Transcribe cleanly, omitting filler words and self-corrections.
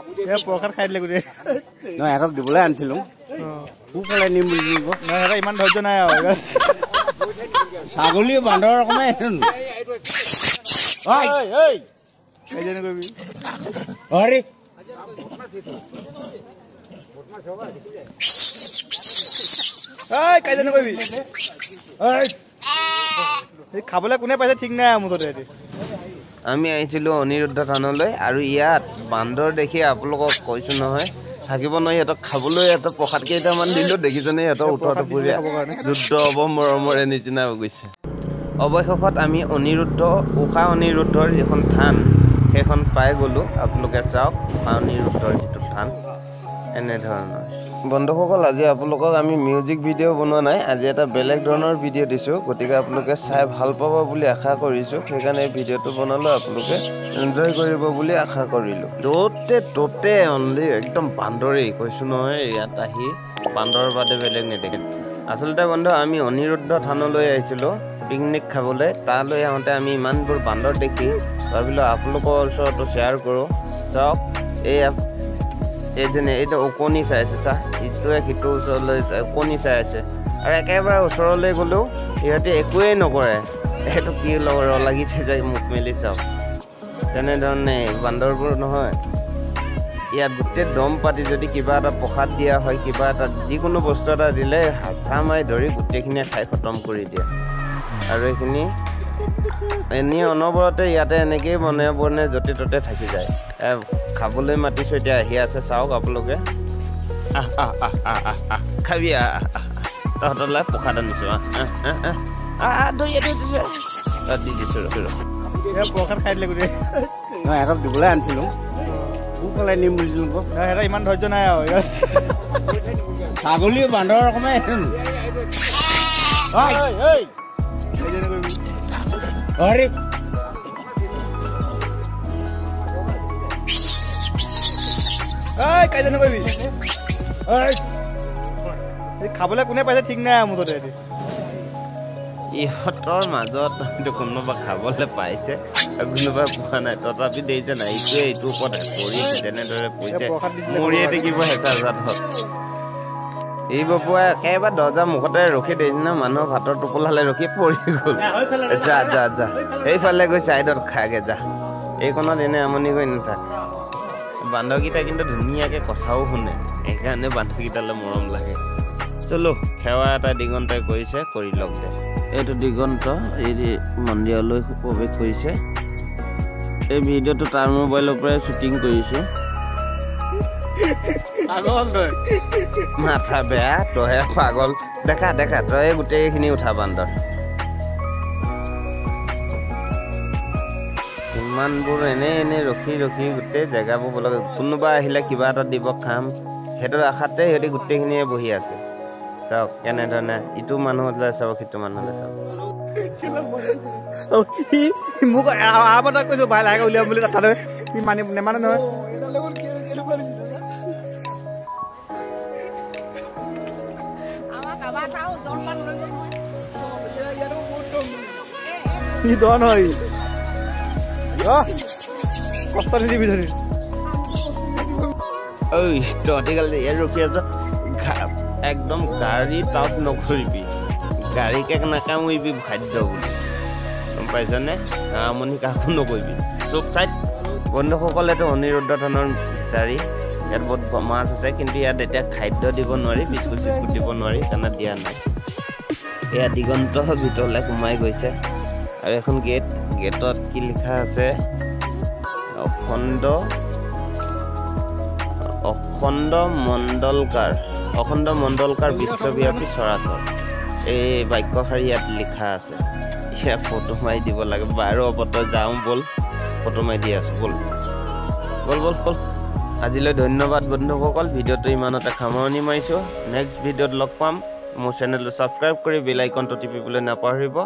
এ প্ৰসাদ খাই দিলে গুৰি নহয় একক দিবলৈ আনিছিলো কোফালে নিম বুলি দিব নহয় ইমান ধৈৰ্য নাই আৰু ছাগলী বান্দৰ অকণমান এইজনে কৰিবি আৰে কাইজনে কৰিবি খাবলৈ কোনে পাইছে ঠিক নাই মুঠতে আমি আহিছিলো অনিৰুদ্ধ থানলৈ আৰু ইয়াত বান্দৰ দেখি আপোনালোকক কৈছো নহয় থাকিব নহয় সিহঁতক খাবলৈ এটা প্ৰসাদ কেইটামান দিলো দেখিছেনে সিহঁতৰ উঠোৱা টুপুৰীয়া যুদ্ধ অৱমৰমৰে নিচিনা হৈ গৈছে অৱশেষত আমি উষা অনিৰুদ্ধৰ যিখন থান সেইখন পাই গ'লো আপোনালোকে চাওক উষা অনিৰুদ্ধৰ যিটো থান এনেধৰণৰ বন্ধুসকল আজি আপোনালোকক আমি মিউজিক ভিডিঅ' বনোৱা নাই আজি এটা বেলেগ ধৰণৰ ভিডিঅ' দিছোঁ গতিকে আপোনালোকে চাই ভাল পাব বুলি আশা কৰিছোঁ সেইকাৰণে এই ভিডিঅ'টো বনালোঁ আপোনালোকে এনজয় কৰিব বুলি আশা কৰিলোঁ ত'তে অনলি একদম বান্দৰেই কৈছোঁ নহয় ইয়াত আহি বান্দৰৰ বাদে বেলেগ নেদেখে আচলতে বন্ধু আমি অনিৰুদ্ধ থানলৈ আহিছিলোঁ পিকনিক খাবলৈ তালৈ আহোঁতে আমি ইমানবোৰ বান্দৰ দেখি ভাবিলোঁ আপোনালোকৰ ওচৰতো শ্বেয়াৰ কৰোঁ চাওক এইজনে এইটো ওকণি চাই আছে চা ইটোৱে সিটোৰ ওচৰলৈ ওকণি চাই আছে আৰু একেবাৰে ওচৰলৈ গ'লেও সিহঁতে একোৱেই নকৰে সেইটো কি লাগিছে যে মুখ মেলি চাওক তেনেধৰণে বান্দৰবোৰ নহয় ইয়াত গোটেই দম পাতি যদি কিবা এটা প্ৰসাদ দিয়া হয় কিবা এটা যিকোনো বস্তু এটা দিলে হাঁচা মাৰি ধৰি গোটেইখিনিয়ে খাই খতম কৰি দিয়ে আৰু এইখিনি এনেই অনবৰতে ইয়াতে এনেকেই বনে য'তে ত'তে থাকি যায় খাবলৈ মাতিছোঁ এতিয়া আহি আছে চাওক আপোনালোকে খাবি তহঁতলৈ প্ৰসাদ আনিছোঁ দি দিছোঁ প্ৰসাদ খাই দিলে গুৰি নহয় একক দিবলৈ আনিছিলো কোফালে নিম বুলি দিব নহয় ইমান ধৈৰ্য নাই আৰু ছাগলী বান্দৰ অকণমান এইজনে কৰিবি আৰে কাইজনে কৰিবি খাবলৈ কোনে পাইছে ঠিক নাই মুঠতে ইহঁতৰ মাজত কোনোবা খাবলৈ পাইছে কোনোবাই পোৱা নাই তথাপি দেৰিছে নাই ইটোৱে এইটোৰ ওপৰত পৰি তেনেদৰে পৰিছে মৰিয়ে থাকিব হেঁচাত এই বপুৱাই একেবাৰে দৰ্জা মুখতে ৰখি দিছে ন মানুহৰ ভাতৰ টোপোলালে ৰখি পৰি গ'ল যা সেইফালে গৈ ছাইডত খাগে যা এইকণত এনে আমনি কৰি নাথাক বান্দৰকেইটা কিন্তু ধুনীয়াকৈ কথাও শুনে সেইকাৰণে বান্দৰকেইটালৈ মৰম লাগে চলো সেৱা এটা দিগন্তই কৰিছে কৰি লওক দে এইটো দিগন্ত এই মন্দিৰলৈ প্ৰৱেশ কৰিছে এই ভিডিঅ'টো তাৰ মোবাইলৰ পৰাই শ্বুটিং কৰিছোঁ মাথা বেয়া তইহে পাগল দেখা তই গোটেইখিনি উঠা বান্দৰ ইমানবোৰ এনে ৰখি গোটেই জেগাবোৰ বোলে কোনোবা আহিলে কিবা এটা দিব খাম সেইটো আশাতে সিহঁতি গোটেইখিনিয়ে বহি আছে চাওক কেনেধৰণে ইটো মানুহলৈ চাওক সিটো মানুহলৈ চাওক মোক আবাৰ কৈছোঁ ভাই লাহে উলিয়াম বুলি তাতে সি নেমানে নহয় দন হয় কষ্ট নিদিবি ধৰি তহঁতিকালি ইয়াত ৰখি আছ একদম গাড়ী টাচ নকৰিবি গাড়ীকে নাকামুৰিবি খাদ্য বুলি গম পাইছনে আমনি কাকো নকৰিবি চব চাইড বন্ধুসকলেতো অনিৰুদ্ধ থানৰ বিচাৰি ইয়াত বহুত মাছ আছে কিন্তু ইয়াত এতিয়া খাদ্য দিব নোৱাৰি বিস্কুট চিস্কুট দিব নোৱাৰি কাৰণে দিয়া নাই এয়া দিগন্ত ভিতৰলৈ সোমাই গৈছে আৰু এখন গেটত কি লিখা আছে অখণ্ড মণ্ডলকাৰ বিশ্বব্যাপী চৰাচৰ এই বাক্যশাৰী ইয়াত লিখা আছে ইয়াত ফটো মাৰি দিব লাগে বাৰু অৱত যাওঁ ব'ল ফটো মাৰি দি আছোঁ ব'ল আজিলৈ ধন্যবাদ বন্ধুসকল ভিডিঅ'টো ইমানতে সামৰণি মাৰিছোঁ নেক্সট ভিডিঅ'ত লগ পাম মোৰ চেনেলটো ছাবস্ক্ৰাইব কৰি বেল আইকনটো টিপিবলৈ নাপাহৰিব